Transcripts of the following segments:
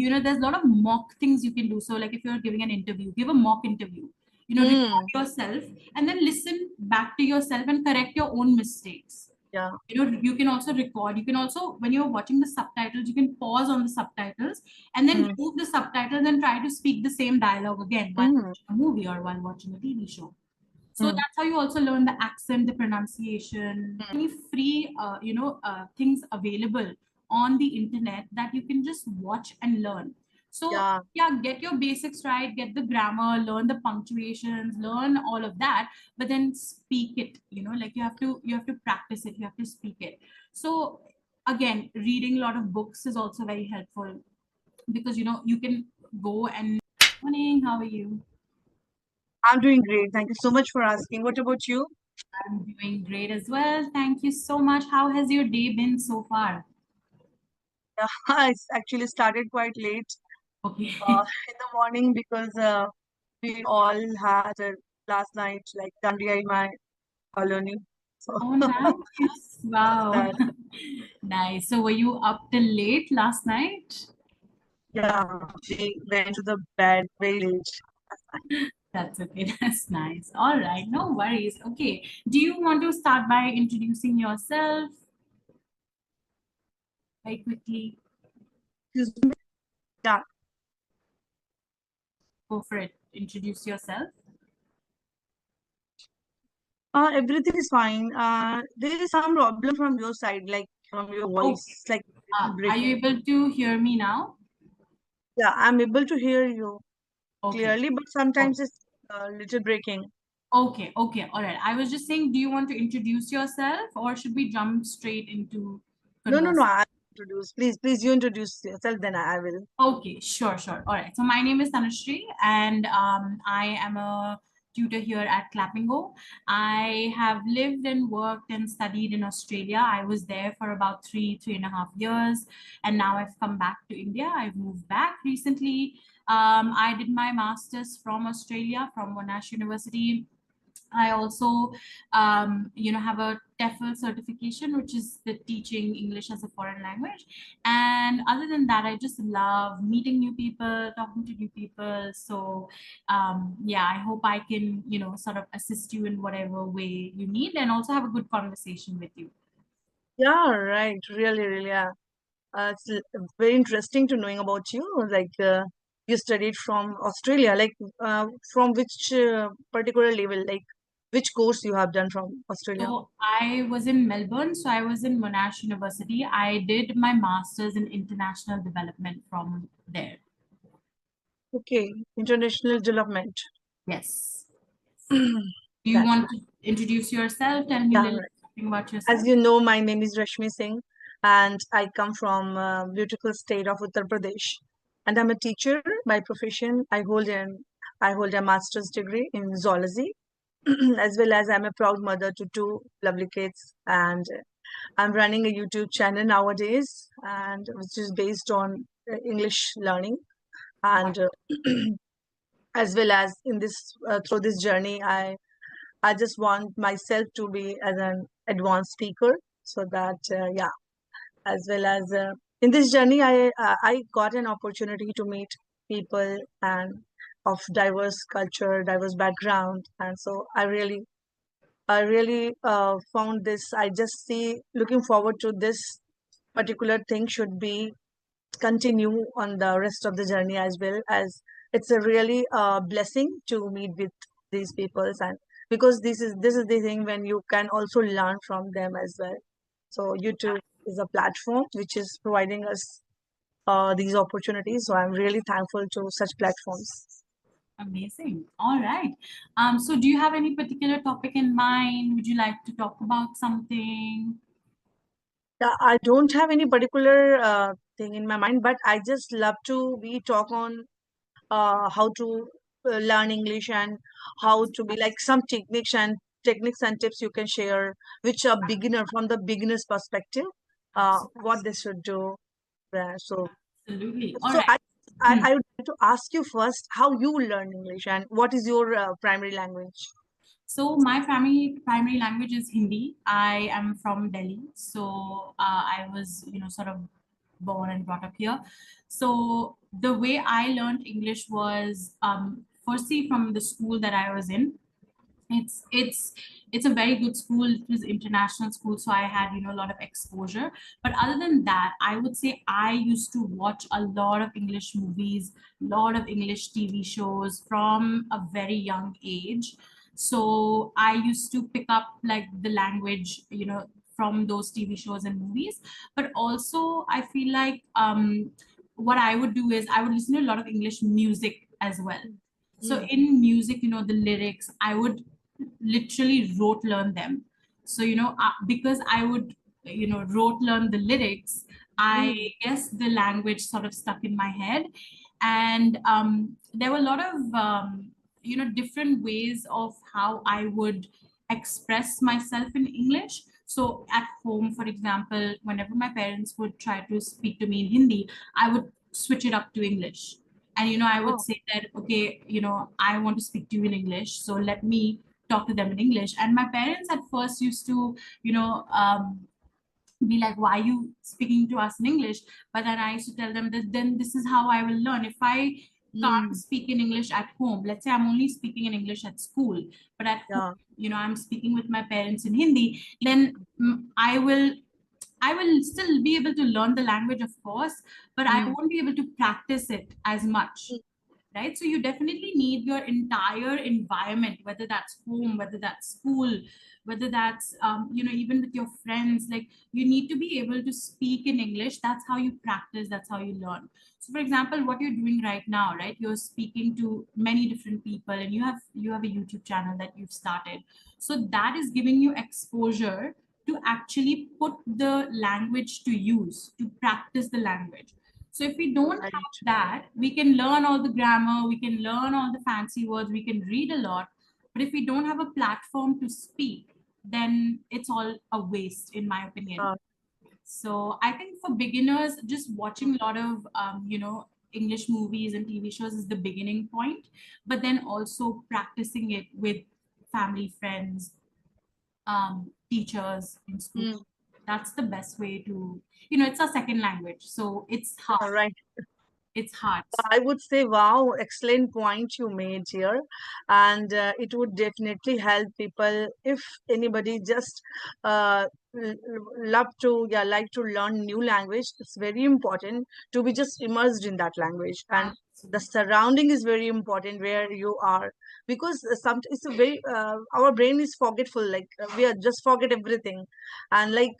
there's a lot of mock things you can do. So like if you're giving an interview, give a mock interview, record yourself and then listen back to yourself and correct your own mistakes. Yeah. You can also record. You can also, when you're watching the subtitles, you can pause on the subtitles and then remove the subtitles and try to speak the same dialogue again while watching a movie or while watching a TV show. So that's how you also learn the accent, the pronunciation, any free, things available on the internet that you can just watch and learn. So yeah, get your basics right, get the grammar, learn the punctuations, learn all of that, but then speak it. Like you have to practice it, you have to speak it. So again, reading a lot of books is also very helpful because you can go and morning, how are you? I'm doing great. Thank you so much for asking. What about you? I'm doing great as well. Thank you so much. How has your day been so far? Yeah, it's actually started quite late Okay. in the morning because we all had last night like dandiya in my colony. So Oh, nice. that's Wow. that. Nice. So were you up till late last night? Yeah, we went to the bed very late. That's okay. That's nice. All right. No worries. Okay. Do you want to start by introducing yourself very quickly? Excuse me. Yeah, Go for it. Introduce yourself. everything is fine. There is some problem from your side, like from your Okay. voice, like little Are you breaking. able to hear me now? Yeah, I'm able to hear you Okay. clearly, but Okay. sometimes it's a little breaking. Okay, okay, all right. I was just saying, do you want to introduce yourself or should we jump straight into No, no, no. conversing? I introduce. Please, you introduce yourself, then I will. Okay, sure, sure. All right. So my name is Tanushree and I am a tutor here at Clapingo. I have lived and worked and studied in Australia. I was there for about 3.5 years, and now I've come back to India. I've moved back recently. I did my master's from Australia, from Monash University. I also, have a TEFL certification, which is the teaching English as a foreign language. And other than that, I just love meeting new people, talking to new people. So, yeah, I hope I can, sort of assist you in whatever way you need and also have a good conversation with you. Yeah, right. Really, really. Yeah. Very interesting to knowing about you. Like you studied from Australia. Like from which particular level? Like which course you have done from Australia? So I was in Melbourne, so I was in Monash University. I did my master's in international development from there. Okay, international development. Yes. Do you That's want to introduce yourself? Tell me a yeah. little Right. something about As yourself. you know, my name is Rashmi Singh, and I come from beautiful state of Uttar Pradesh. And I'm a teacher by profession. I hold a master's degree in zoology, as well as I'm a proud mother to two lovely kids. And I'm running a YouTube channel nowadays, and which is based on English learning. And as well as in this through this journey, I just want myself to be as an advanced speaker, so that yeah, as well as in this journey, I got an opportunity to meet people and of diverse culture, diverse background, and so I really found this. I just see looking forward to this particular thing should be continue on the rest of the journey, as well as it's a really blessing to meet with these peoples, and because this is the thing when you can also learn from them as well. So YouTube is a platform which is providing us these opportunities, so I'm really thankful to such platforms. Amazing. All right. So do you have any particular topic in mind? Would you like to talk about something? I don't have any particular thing in my mind, but I just love to we talk on how to learn English, and how to be like some techniques and tips you can share, which a beginner from the beginner's perspective, what they should do. So, Absolutely. All so right. I would like to ask you first how you learn English and what is your primary language. So my primary language is Hindi. I am from Delhi, so I was sort of born and brought up here. So the way I learned English was firstly from the school that I was in. It's it's it's a very good school. It was international school, so I had, you know, a lot of exposure. But other than that, I would say I used to watch a lot of English movies, a lot of English TV shows from a very young age. So I used to pick up like the language, you know, from those TV shows and movies. But also I feel like what I would do is I would listen to a lot of English music as well. So Mm. in music, you know, the lyrics, I would literally rote learn them. So, you know, because I would, you know, rote learn the lyrics, I Mm. guess the language sort of stuck in my head. And there were a lot of, you know, different ways of how I would express myself in English. So at home, for example, whenever my parents would try to speak to me in Hindi, I would switch it up to English. And, you know, I would Oh. say that, okay, you know, I want to speak to you in English, so let me talk to them in English. And my parents at first used to, you know, be like, why are you speaking to us in English? But then I used to tell them that then this is how I will learn. If I can't Mm. speak in English at home, let's say I'm only speaking in English at school, but at home, Yeah. you know, I'm speaking with my parents in Hindi, then I will still be able to learn the language, of course, but I Mm. won't be able to practice it as much, right? So you definitely need your entire environment, whether that's home, whether that's school, whether that's you know, even with your friends. Like, you need to be able to speak in English. That's how you practice, that's how you learn. So for example, what you're doing right now, right, you're speaking to many different people, and you have a YouTube channel that you've started. So that is giving you exposure to actually put the language to use, to practice the language. So if we don't have Right. that, we can learn all the grammar, we can learn all the fancy words, we can read a lot. But if we don't have a platform to speak, then it's all a waste, in my opinion. Uh, So I think for beginners, just watching a lot of, you know, English movies and TV shows is the beginning point. But then also practicing it with family, friends, teachers in school. mm. That's the best way to, you know, it's a second language. So it's hard. Right. It's hard. I would say, wow, excellent point you made here. And it would definitely help people if anybody just love to, yeah, like to learn new language. It's very important to be just immersed in that language. And the Absolutely. surrounding is very important where you are, because some it's a very our brain is forgetful, like we are just forget everything. And like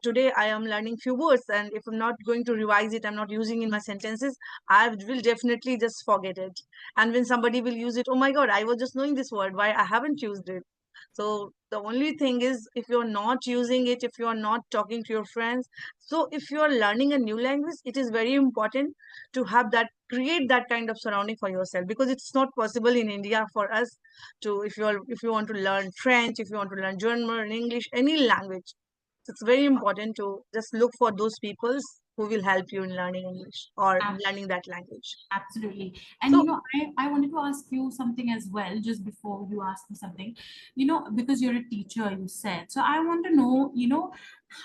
today I am learning few words, and if I'm not going to revise it, I'm not using in my sentences, I will definitely just forget it. And when somebody will use it, oh my God, I was just knowing this word. Why I haven't used it? So the only thing is, if you're not using it, if you're not talking to your friends, so if you're learning a new language, it is very important to have that, create that kind of surrounding for yourself, because it's not possible in India for us to, if you want to learn French, if you want to learn German, English, any language, it's very important to just look for those peoples who will help you in learning English or learning that language. Absolutely. And you So, know, I wanted to ask you something as well, just before you ask me something, you know, because you're a teacher, you said. So I want to know, you know,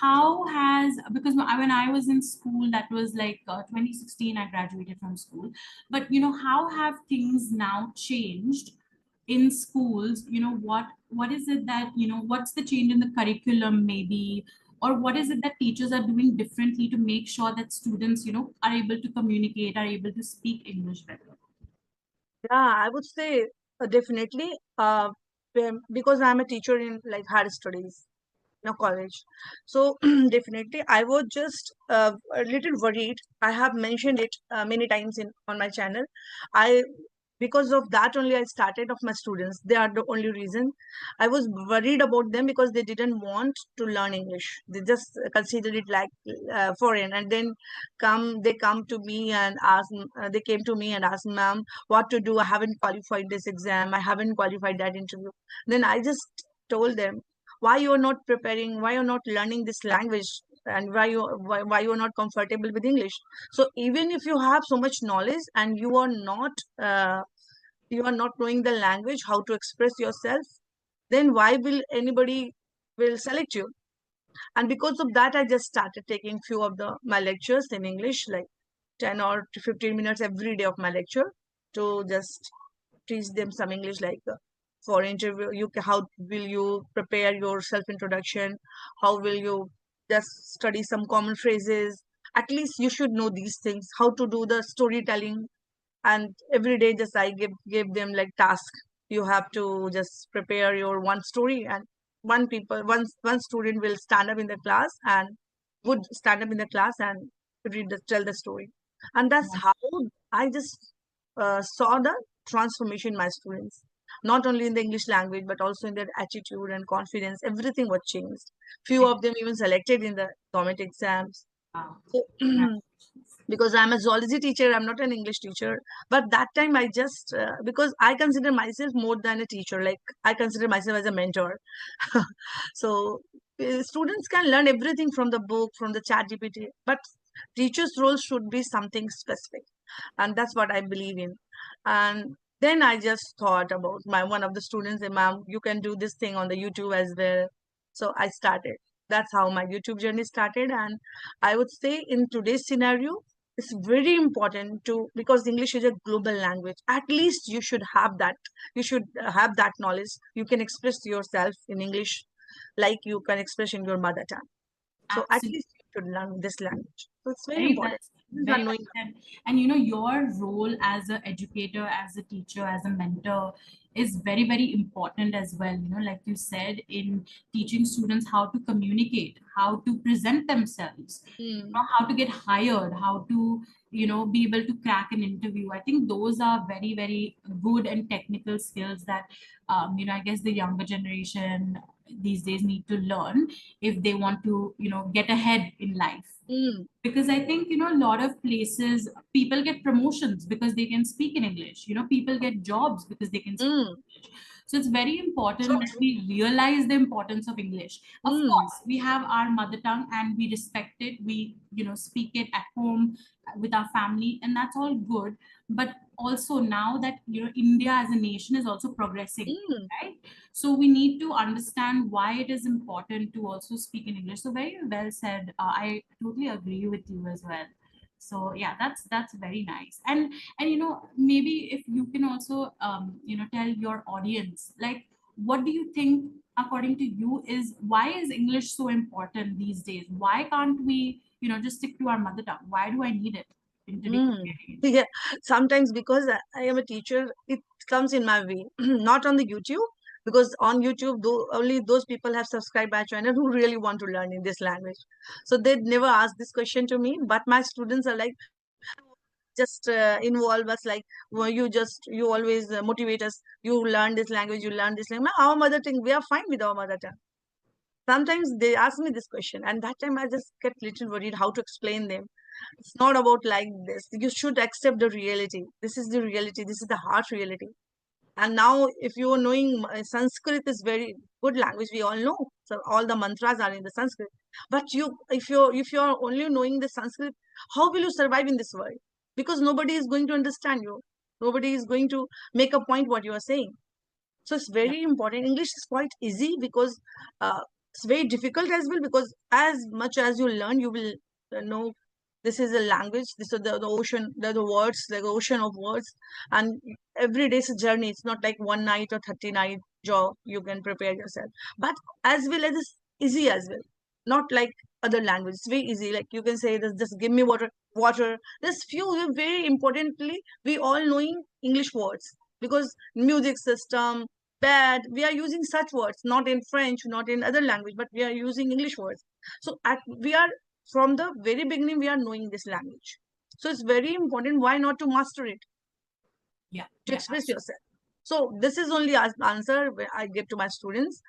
how has, because when I was in school, that was like 2016, I graduated from school. But, you know, how have things now changed in schools? You know, what is it that, you know, what's the change in the curriculum maybe? Or what is it that teachers are doing differently to make sure that students, you know, are able to communicate, are able to speak English better? yeah, I would say definitely because I'm a teacher in like higher studies, college. So definitely, I was just a little worried. I have mentioned it many times in on my channel. I Because of that only I started of my students. They are the only reason. I was worried about them because they didn't want to learn English. They just considered it like foreign, and then they come to me and they came to me and asked, ma'am, what to do? I haven't qualified this exam. I haven't qualified that interview. Then I just told them, why you're not preparing, why you're not learning this language, and why you're not comfortable with English. So even if you have so much knowledge and uh, you are not knowing the language, how to express yourself, then why will anybody will select you? And because of that, I just started taking few of the my lectures in English, like 10 or 15 minutes every day of my lecture, to just teach them some English, like for interview, how will you prepare your self introduction? How will you just study some common phrases? At least you should know these things. How to do the storytelling, and every day just I give them like task. You have to just prepare your one story, and one student will stand up in the class and would stand up in the class and tell the story. And that's Yeah, how I just saw the transformation in my students, not only in the English language but also in their attitude and confidence. Everything was changed. Few of them even selected in the government exams. wow. So Congratulations. because I'm a zoology teacher, I'm not an English teacher. But that time I just, because I consider myself more than a teacher, like I consider myself as a mentor. So students can learn everything from the book, from the chat GPT, but teacher's role should be something specific. And that's what I believe in. And then I just thought about my one of the students, and ma'am, you can do this thing on the YouTube as well. So I started. That's how my YouTube journey started. And I would say in today's scenario, it's very important to, because English is a global language. At least you should have that. You should have that knowledge. You can express yourself in English like you can express in your mother tongue. So at Absolutely. least you should learn this language. So it's very Very well, important. These are very knowing. well said. And you know, your role as an educator, as a teacher, as a mentor is very, very important as well. You know, like you said, in teaching students how to communicate, how to present themselves, you Mm, know, how to get hired, how to, you know, be able to crack an interview. I think those are very, very good and technical skills that, you know, I guess the younger generation these days need to learn if they want to, you know, get ahead in life. mm, Because I think, you know, a lot of places people get promotions because they can speak in English. You know, people get jobs because they can speak mm. English. So it's very So important that true. we realize the importance of English. Of Mm, course, we have our mother tongue and we respect it. We, you know, speak it at home with our family, and that's all good. But also now that, you know, India as a nation is also progressing, mm, right? So we need to understand why it is important to also speak in English. So very well said. I totally agree with you as well. So yeah, that's very nice. And you know, maybe if you can also you know, tell your audience, like, what do you think, according to you, is why is English so important these days? Why can't we, you know, just stick to our mother tongue? Why do I need it in today's mm. age? Yeah, sometimes because I am a teacher, it comes in my way. Not on the YouTube, because on YouTube, only those people have subscribed my channel who really want to learn in this language. So they never ask this question to me. But my students are like, just involve us, like, well, you always motivate us. You learn this language, you learn this language. Our mother tongue, we are fine with our mother tongue. Sometimes they ask me this question, and that time I just get little worried how to explain them. It's not about like this. You should accept the reality. This is the reality. This is the harsh reality. And now, if you are knowing Sanskrit is very good language, we all know. So all the mantras are in the Sanskrit. But if you're only knowing the Sanskrit, how will you survive in this world? Because nobody is going to understand you. Nobody is going to make a point what you are saying. So it's Yeah, very important. English is quite easy because it's very difficult as well, because as much as you learn, you will know this is a language. This is the ocean, the words, the ocean of words, and every day is a journey. It's not like one night or 30 night job you can prepare yourself. But as well as it's easy as well. Not like other language. It's very easy. Like you can say this, just give me water, water. There's few very importantly, we all knowing English words, because music system, bad, we are using such words, not in French, not in other language, but we are using English words. So we are, from the very beginning, we are knowing this language. So it's very important. Why not to master it, yeah, to yeah, express absolutely. yourself? So this is only answer where I give to my students,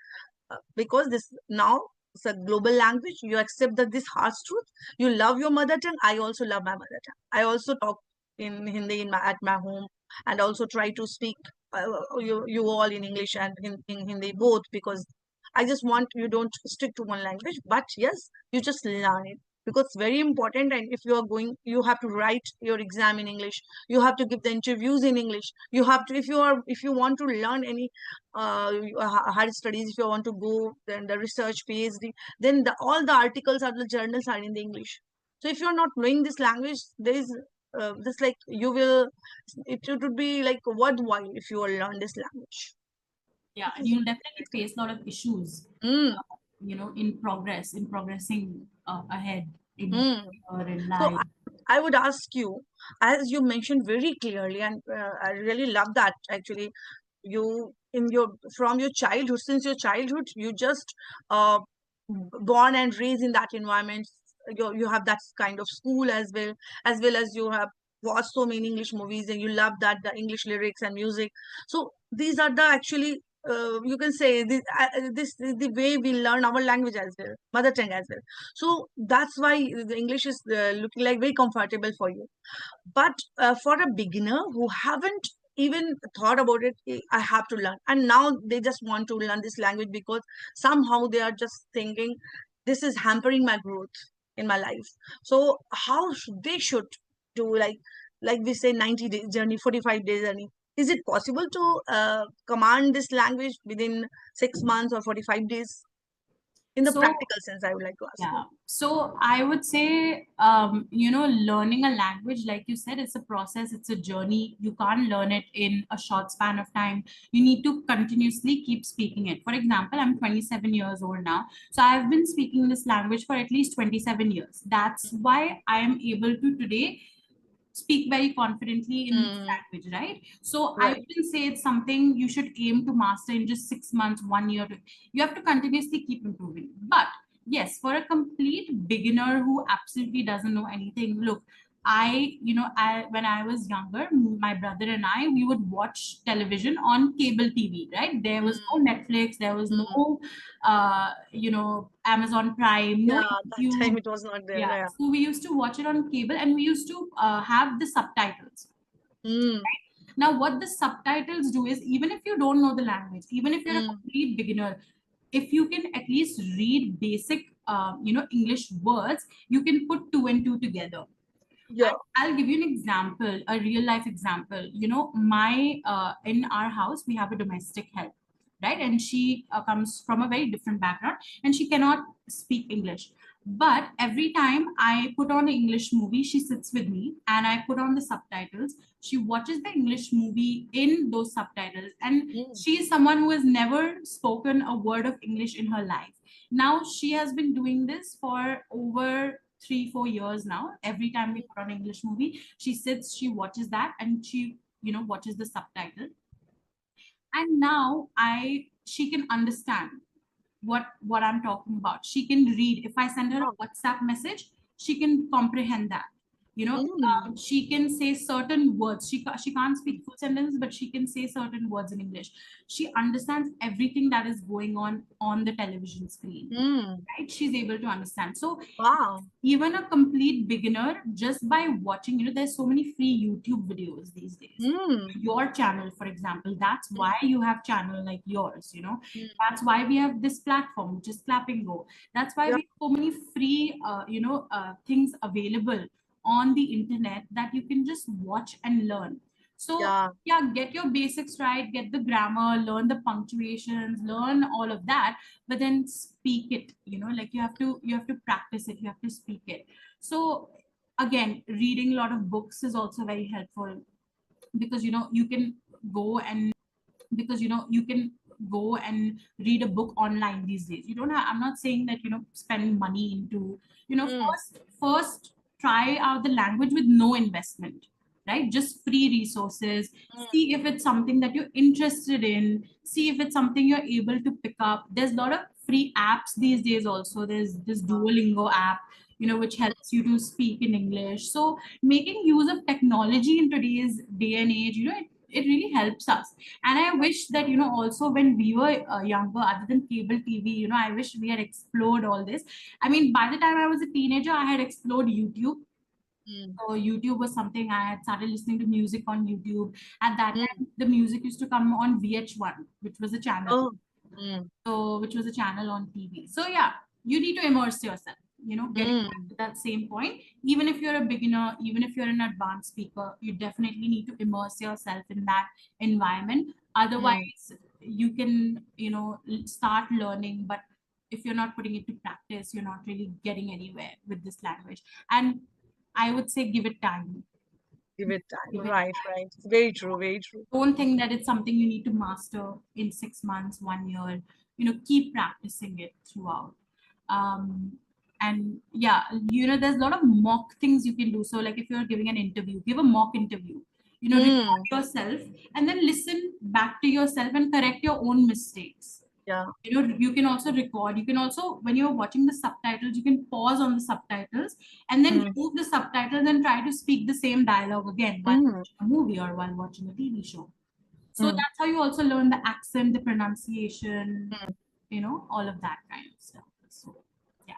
because this now it's a global language. You accept that this harsh truth. You love your mother tongue. I also love my mother tongue. I also talk in Hindi at my home, and also try to speak you all in English and in Hindi both, because I just want you don't stick to one language, but yes, you just learn it. because it's very important. And if you are going, you have to write your exam in English, you have to give the interviews in English, you have to, if you want to learn any higher studies, if you want to go then the research PhD, then all the articles or the journals are in the English. So if you're not knowing this language, there is this like you will, it would be like worthwhile if you will learn this language. Yeah, This and is you'll definitely face a lot of issues, mm, in progressing ahead in mm. your in So life. I would ask you, as you mentioned very clearly, and I really love that actually. You in your from your childhood, since your childhood, you just uh, born and raised in that environment. You have that kind of school as well as you have watched so many English movies, and you love that the English lyrics and music. So these are the actually you can say this is the way we learn our language as well, mother tongue as well. So that's why the English is looking like very comfortable for you. But for a beginner who haven't even thought about it, I have to learn, and now they just want to learn this language because somehow they are just thinking this is hampering my growth in my life. So how they should do, like we say 90 days journey, 45 days journey. Is it possible to command this language within 6 months or 45 days? In the So practical sense, I would like to ask you. yeah, so I would say, learning a language, like you said, it's a process, it's a journey. You can't learn it in a short span of time. You need to continuously keep speaking it. For example, I'm 27 years old now. So I've been speaking this language for at least 27 years. That's why I am able to today speak very confidently in this Mm, language, right? So I right. wouldn't say it's something you should aim to master in just 6 months, 1 year. You have to continuously keep improving. But yes, for a complete beginner who absolutely doesn't know anything, look, when I was younger, my brother and I, we would watch television on cable TV, right? There was Mm, no Netflix, there was mm. no, Amazon Prime, no Yeah, that time YouTube. it was not there. Yeah, Yeah. so we used to watch it on cable, and we used to have the subtitles. Mm, Now, what the subtitles do is, even if you don't know the language, even if you're a mm. complete beginner, if you can at least read basic, English words, you can put two and two together. Yeah. I'll give you an example, a real life example. My in our house we have a domestic help, right? And she comes from a very different background, and she cannot speak English. But every time I put on an English movie, she sits with me and I put on the subtitles. She watches the English movie in those subtitles, and Mm, she is someone who has never spoken a word of English in her life. Now she has been doing this for over 3 4 years now. Every time we put on English movie, she sits, she watches that, and she watches the subtitle. And now I she can understand what I'm talking about. She can read. If I send her wow. a WhatsApp message, she can comprehend that. Mm, She can say certain words. She can't speak full sentence, but she can say certain words in English. She understands everything that is going on the television screen, mm. right? She's able to understand. So Wow. even a complete beginner, just by watching, there's so many free YouTube videos these days. Mm, Your channel, for example, that's mm, why you have channel like yours. mm. That's why we have this platform, which is Clapingo. That's why Yeah, we have so many free things available on the internet that you can just watch and learn. So yeah, yeah, get your basics right, get the grammar, learn the punctuations, learn all of that, but then speak it. Like you have to practice it, you have to speak it. So again, reading a lot of books is also very helpful, because you can go and read a book online these days. You don't have I'm not saying that spend money into, mm, first try out the language with no investment, right? Just free resources. mm. See if it's something that you're interested in, see if it's something you're able to pick up. There's a lot of free apps these days also. There's this Duolingo app, which helps you to speak in English. So making use of technology in today's day and age, it really helps us. And I wish that, also when we were younger, other than cable TV, I wish we had explored all this. I mean, by the time I was a teenager, I had explored YouTube. Mm, So YouTube was something. I had started listening to music on YouTube. At that mm. time, the music used to come on VH1, which was a channel. Oh, mm. So which was a channel on TV. So yeah, you need to immerse yourself. getting back to that same point. Even if you're a beginner, even if you're an advanced speaker, you definitely need to immerse yourself in that environment. Otherwise, you can, start learning, but if you're not putting it to practice, you're not really getting anywhere with this language. And I would say give it time. Give it time. Give it Right, right. Very true, very true. don't think that it's something you need to master in 6 months, 1 year. Keep practicing it throughout. And yeah, there's a lot of mock things you can do. So like if you're giving an interview, give a mock interview, record yourself and then listen back to yourself and correct your own mistakes. Yeah. You can also record, you can also, when you're watching the subtitles, you can pause on the subtitles and then remove the subtitles and try to speak the same dialogue again while watching a movie or while watching a TV show. So that's how you also learn the accent, the pronunciation, all of that kind of stuff. So yeah.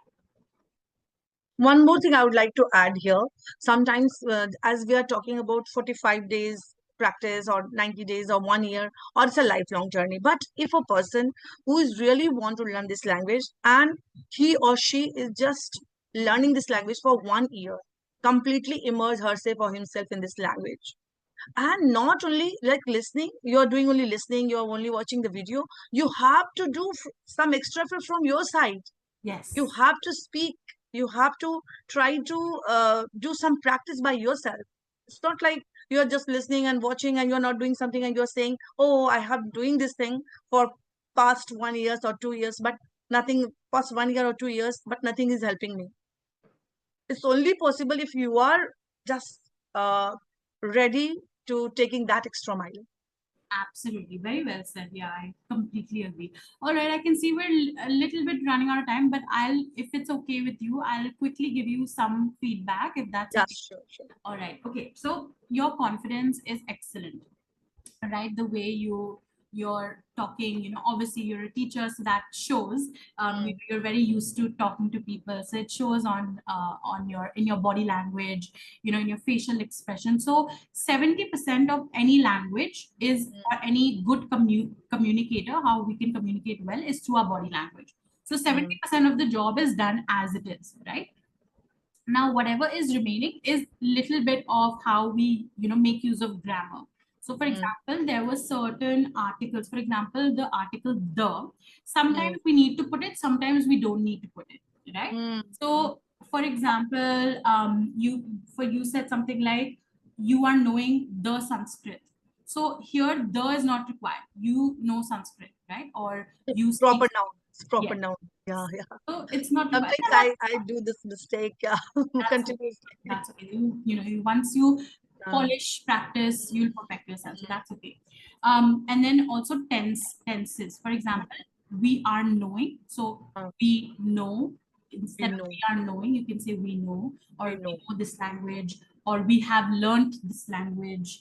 One more thing I would like to add here. Sometimes, as we are talking about 45 days practice or 90 days or 1 year, or it's a lifelong journey. But if a person who is really want to learn this language and he or she is just learning this language for 1 year, completely immerse herself or himself in this language. And not only like listening, you're doing only listening, you're only watching the video, you have to do some extra from your side. Yes. You have to speak, you have to try to do some practice by yourself. It's not like you're just listening and watching and you're not doing something and you're saying, oh, I have doing this thing for past 1 year or 2 years, but nothing, past 1 year or 2 years, but nothing is helping me. It's only possible if you are just ready to taking that extra mile. Absolutely. Very well said. Yeah, I completely agree. All right. I can see we're a little bit running out of time, but if it's okay with you, I'll quickly give you some feedback if that's Yeah, okay. sure, sure. All right. Okay. So your confidence is excellent, right? The way you're talking, obviously you're a teacher, so that shows. You're very used to talking to people, so it shows on your in your body language, in your facial expression. So 70% of any language is, or any good communicator, how we can communicate well, is through our body language. So 70% of the job is done as it is, right? Now whatever is remaining is little bit of how we make use of grammar. So for example, there were certain articles, for example, the article the, sometimes we need to put it, sometimes we don't need to put it, right? So for example, you said something like you are knowing the Sanskrit. So here the is not required, you know Sanskrit, right? Or you speak. Proper noun. It's proper Yes. noun. Yeah, yeah. So it's not required. Sometimes I do this mistake. Yeah, That's okay. continuously. That's okay. Once you Uh, polish, practice, you'll perfect yourself. So that's okay. And then also tenses. For example, we are knowing. So uh, we know, we instead of know. we are knowing, you can say we know, or We we know. know this language, or we have learned this language.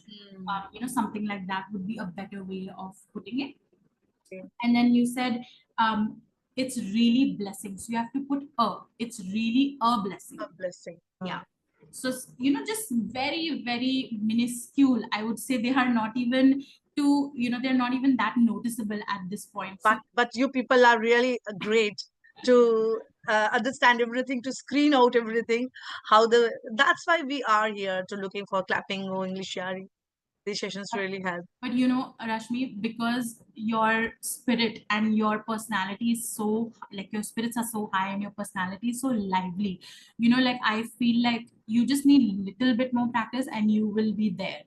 Mm, Something like that would be a better way of putting it. okay. And then you said it's really blessing. So you have to put a. It's really a blessing. A blessing. Yeah. So just very very minuscule, I would say. They are not even they're not even that noticeable at this point. So But you people are really great to understand everything, to screen out everything. How the That's why we are here to looking for clapping or English sharing. These sessions really help. but Rashmi, because your spirit and your personality is so, like, your spirits are so high and your personality is so lively, like, I feel like you just need little bit more practice and you will be there.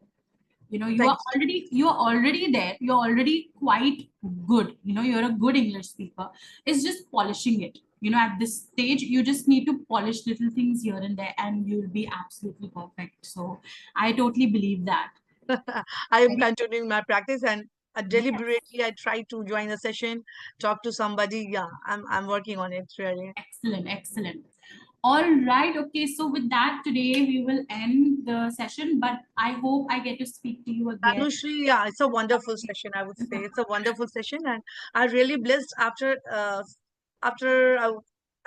Thank you. You're already there, you're already quite good, you're a good English speaker. It's just polishing it. At this stage you just need to polish little things here and there and you'll be absolutely perfect. So I totally believe that. I am continuing my practice and Yes. deliberately I try to join a session, talk to somebody. Yeah, I'm working on it really. Excellent, excellent. All right. Okay. So with that, today we will end the session, but I hope I get to speak to you again. Anushri, yeah, it's a wonderful session. I would say it's a wonderful session, and I really blessed after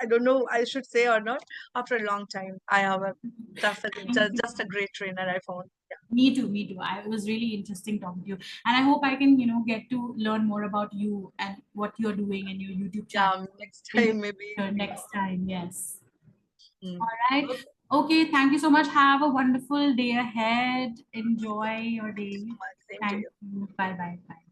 I don't know I should say or not, after a long time. I have a just a great trainer I found. Me too, me too. It was really interesting talking to you. And I hope I can, get to learn more about you and what you're doing and your YouTube channel Yeah, next in the time maybe. future, next time. Yes. Mm. All right. Okay. Thank you so much. Have a wonderful day ahead. Enjoy your day. Same to Thank you. you. Bye bye. Bye.